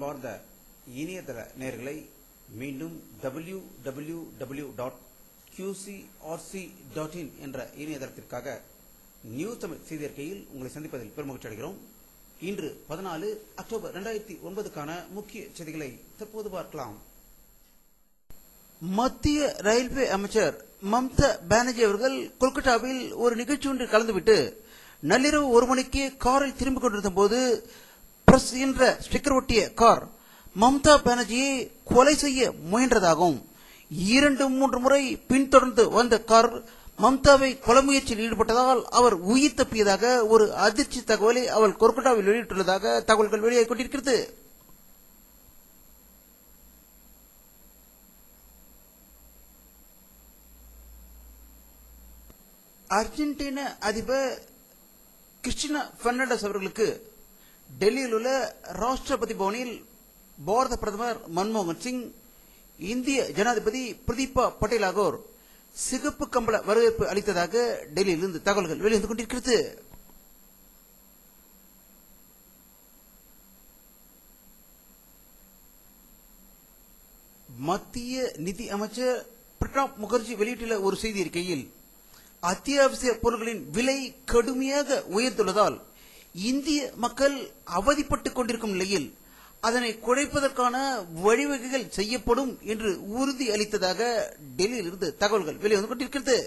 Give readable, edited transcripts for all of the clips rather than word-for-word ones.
அன்பார்ந்த இணையதள நேயர்களை மீண்டும் www.qcrc.in என்ற இணையதளத்திற்காக நியூஸ் தமிழ் செய்தி அறிக்கையில் உங்களை சந்திப்பதில் பெருமகிழ்ச்சி அடைகிறோம். இன்று 14 அக்டோபர் 2009க்கான முக்கிய செய்திகளை தற்போது பார்க்கலாம். மத்திய ரயில்வே அமைச்சர் மம்தா பானர்ஜி அவர்கள் கொல்கத்தாவில் ஒரு நிகழ்ச்சி ஒன்றில் கலந்துவிட்டு நள்ளிரவு 1 மணிக்கு காரில் திரும்பிக் கொண்டிருந்த போது பிரஸ் என்ற ஸ்டிக்கர் ஒட்டிய கார் மம்தா பானர்ஜியை கொலை செய்ய முயன்றதாகவும் 2-3 முறை பின்தொடர்ந்து வந்த கார் மம்தாவை கொலை முயற்சியில் ஈடுபட்டதால் அவர் உயிர் தப்பியதாக ஒரு அதிர்ச்சி தகவலை அவள் கொல்கத்தாவில் வெளியிட்டுள்ளதாக தகவல்கள் வெளியாகிக் கொண்டிருக்கிறது. அர்ஜென்டினா அதிபர் கிறிஸ்டினா பெர்னாண்டஸ் அவர்களுக்கு டெல்லியில் உள்ள ராஷ்டிரபதி பவனில் பாரத பிரதமர் மன்மோகன் சிங், இந்திய ஜனாதிபதி பிரதீபா பட்டேல் ஆகியோர் சிகப்பு கம்பள வரவேற்பு அளித்ததாக டெல்லியிலிருந்து தகவல்கள் வெளிவந்து கொண்டிருக்கிறது. மத்திய நிதி அமைச்சர் பிரணாப் முகர்ஜி வெளியிட்டுள்ள ஒரு செய்தி அறிக்கையில் அத்தியாவசிய பொருட்களின் விலை கடுமையாக உயர்ந்துள்ளதால் இந்திய மக்கள் அவதிப்பட்டுக் கொண்டிருக்கும் நிலையில் அதனை குறைப்பதற்கான வழிவகைகள் செய்யப்படும் என்று உறுதி அளித்ததாக டெல்லியில் இருந்து தகவல்கள் வெளிவந்து கொண்டிருக்கிறது.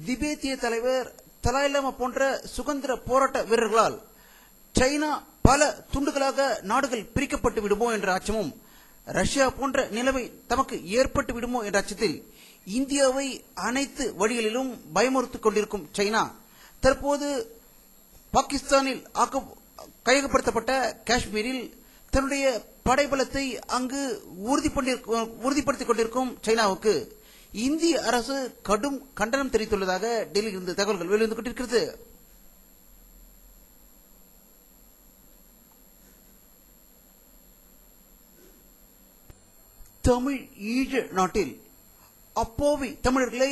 திபேத்திய தலைவர் தலாய் லாமா போன்ற சுதந்திர போராட்ட வீரர்களால் சைனா பல துண்டுகளாக நாடுகள் பிரிக்கப்பட்டு விடுமோ என்ற அச்சமும், ரஷ்யா போன்ற நிலைமை தமக்கு ஏற்பட்டு விடுமோ என்ற அச்சத்தில் இந்தியாவை அனைத்து வழிகளிலும் பயமுறுத்திக் கொண்டிருக்கும் சைனா தற்போது பாகிஸ்தானில் கையகப்படுத்தப்பட்ட காஷ்மீரில் தன்னுடைய படைபலத்தை அங்கு உறுதிப்படுத்திக் கொண்டிருக்கும் சைனாவுக்கு இந்திய அரசு கடும் கண்டனம் தெரிவித்துள்ளதாக டெல்லியில் இருந்து தகவல்கள் வெளிவந்து கொண்டிருக்கிறது. தமிழ் ஈழ நாட்டில் அப்போவி தமிழர்களை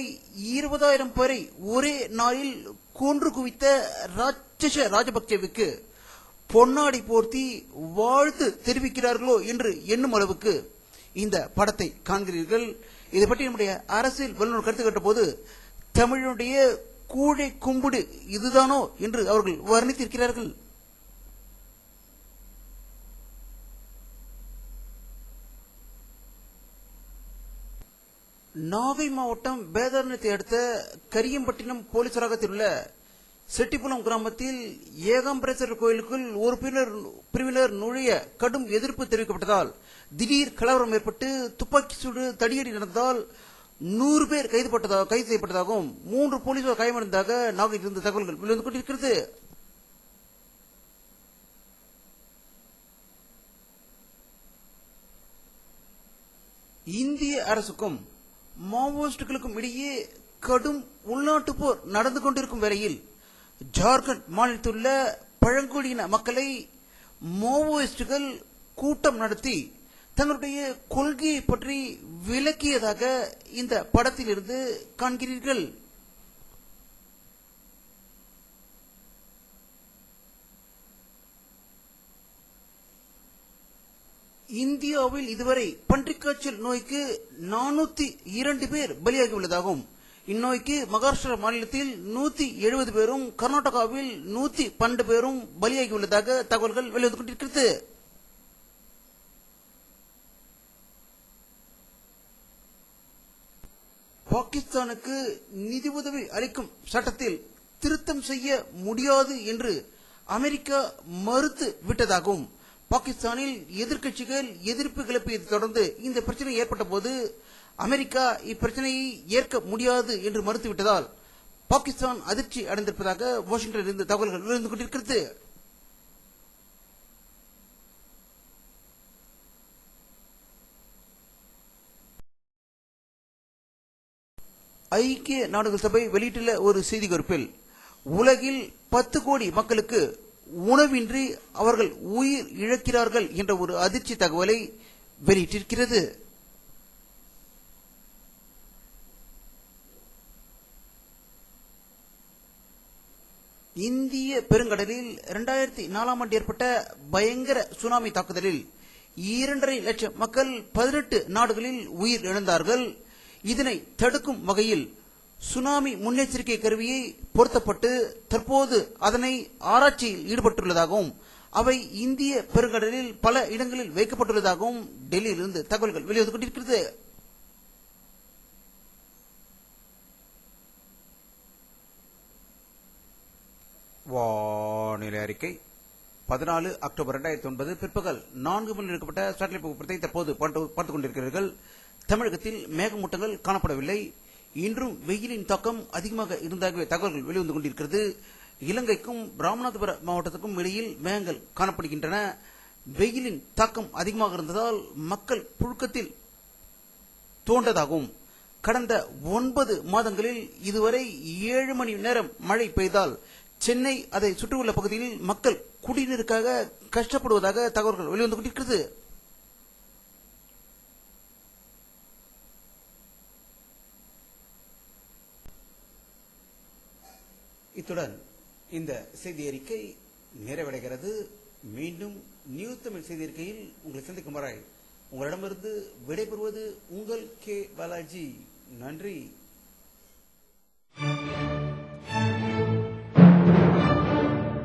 20,000 பேரை ஒரே நாளில் கொன்று குவித்த ராட்சச ராஜபக்சேவுக்கு பொன்னாடி போர்த்தி வாழ்த்து தெரிவிக்கிறார்களோ என்று எண்ணும் அளவுக்கு இந்த படத்தை காண்கிறீர்கள். இதை பற்றி நம்முடைய அரசியல் வல்லுநர் கருத்து கேட்ட போது தமிழனுடைய கூழை கும்பிடு இதுதானோ என்று அவர்கள் வர்ணித்திருக்கிறார்கள். நாகை மாவட்டம் வேதாரண்யத்தை அடுத்த கரியம்பட்டினம் போலீஸ் வளாகத்தில் உள்ள செட்டிப்புலம் கிராமத்தில் ஏகாம்பரேஸ்வரர் கோயிலுக்குள் ஒரு பிரிவினர் நுழைய கடும் எதிர்ப்பு தெரிவிக்கப்பட்டதால் திடீர் கலவரம் ஏற்பட்டு துப்பாக்கி சூடு தடியடி நடந்ததால் 100 பேர் கைது செய்யப்பட்டதாகவும் 3 போலீசார் காயமடைந்ததாக நாகையில் இருந்து தகவல்கள் வெளிவந்து கொண்டிருக்கிறது. இந்திய அரசுக்கும் மாவோயிஸ்டுகளுக்கும் இடையே கடும் உள்நாட்டு போர் நடந்து கொண்டிருக்கும் வேளையில் ஜார்க்கண்ட் மாநிலத்தில் உள்ள பழங்குடியின மக்களை மாவோயிஸ்டுகள் கூட்டம் நடத்தி தங்களுடைய கொள்கையை பற்றி விளக்கியதாக இந்த படத்தில் இருந்து காண்கிறீர்கள். இந்தியாவில் இதுவரை பன்றிக்காய்ச்சல் நோய்க்கு 402 பேர் பலியாகியுள்ளதாகவும், இந்நோய்க்கு மகாராஷ்டிரா மாநிலத்தில் 170 பேரும் கர்நாடகாவில் 112 பேரும் பலியாகியுள்ளதாக தகவல்கள் வெளிவந்து கொண்டிருக்கிறது. பாகிஸ்தானுக்கு நிதி உதவி அளிக்கும் சட்டத்தில் திருத்தம் செய்ய முடியாது என்று அமெரிக்கா மறுத்து விட்டதாகவும், பாகிஸ்தானில் எதிர்க்கட்சிகள் எதிர்ப்பு கிளப்பியதை தொடர்ந்து இந்த பிரச்சனை ஏற்பட்ட போது அமெரிக்கா இப்பிரச்சனையை ஏற்க முடியாது என்று மறுத்துவிட்டதால் பாகிஸ்தான் அதிர்ச்சி அடைந்திருப்பதாக வாஷிங்டனில் இருந்து தகவல்கள் வெளிவந்து கொண்டிருக்கிறது. ஐக்கிய நாடுகள் சபை வெளியிட்டுள்ள ஒரு செய்தி குறிப்பில் உலகில் 10 கோடி மக்களுக்கு உணவின்றி அவர்கள் உயிர் இழக்கிறார்கள் என்ற ஒரு அதிர்ச்சி தகவலை வெளியிட்டிருக்கிறது. இந்திய பெருங்கடலில் 2004 ஆண்டு ஏற்பட்ட பயங்கர சுனாமி தாக்குதலில் 2.5 லட்சம் மக்கள் 18 நாடுகளில் உயிர் இழந்தார்கள். இதனை தடுக்கும் வகையில் சுனாமி முன்னெச்சரிக்கை கருவியை பொருத்தப்பட்டு தற்போது அதனை ஆராய்ச்சியில் ஈடுபட்டுள்ளதாகவும் அவை இந்திய பெருங்கடலில் பல இடங்களில் வைக்கப்பட்டுள்ளதாகவும் டெல்லியிலிருந்து தகவல்கள் வெளிவந்து கொண்டிருக்கிறது. வானிலை அறிக்கை 14 அக்டோபர் 2009 பிற்பகல் 4 மணி எடுக்கப்பட்ட சேட்டலைட் புகைப்படத்தை தற்போது பார்த்துக் கொண்டிருக்கிறீர்கள். தமிழகத்தில் மேகமூட்டங்கள் காணப்படவில்லை. இன்றும் வெயிலின் தாக்கம் அதிகமாக இருந்ததாகவே தகவல்கள் வெளிவந்து கொண்டிருக்கிறது. இலங்கைக்கும் ராமநாதபுர மாவட்டத்துக்கும் இடையில் மேகங்கள் காணப்படுகின்றன. வெயிலின் தாக்கம் அதிகமாக இருந்ததால் மக்கள் புழுக்கத்தில் தோன்றதாகவும் கடந்த 9 மாதங்களில் இதுவரை 7 மணி நேரம் மழை பெய்தால் சென்னை அதை சுற்றியுள்ள பகுதியில் மக்கள் குடிநீருக்காக கஷ்டப்படுவதாக தகவல்கள் வெளிவந்து கொண்டிருக்கிறது. இத்துடன் இந்த செய்தி அறிக்கை நிறைவடைகிறது. மீண்டும் நியூஸ் தமிழ் செய்தி அறிக்கையில் உங்களை சந்திக்கும் வரை உங்களிடமிருந்து விடைபெறுவது உங்கள் கே பாலாஜி. நன்றி.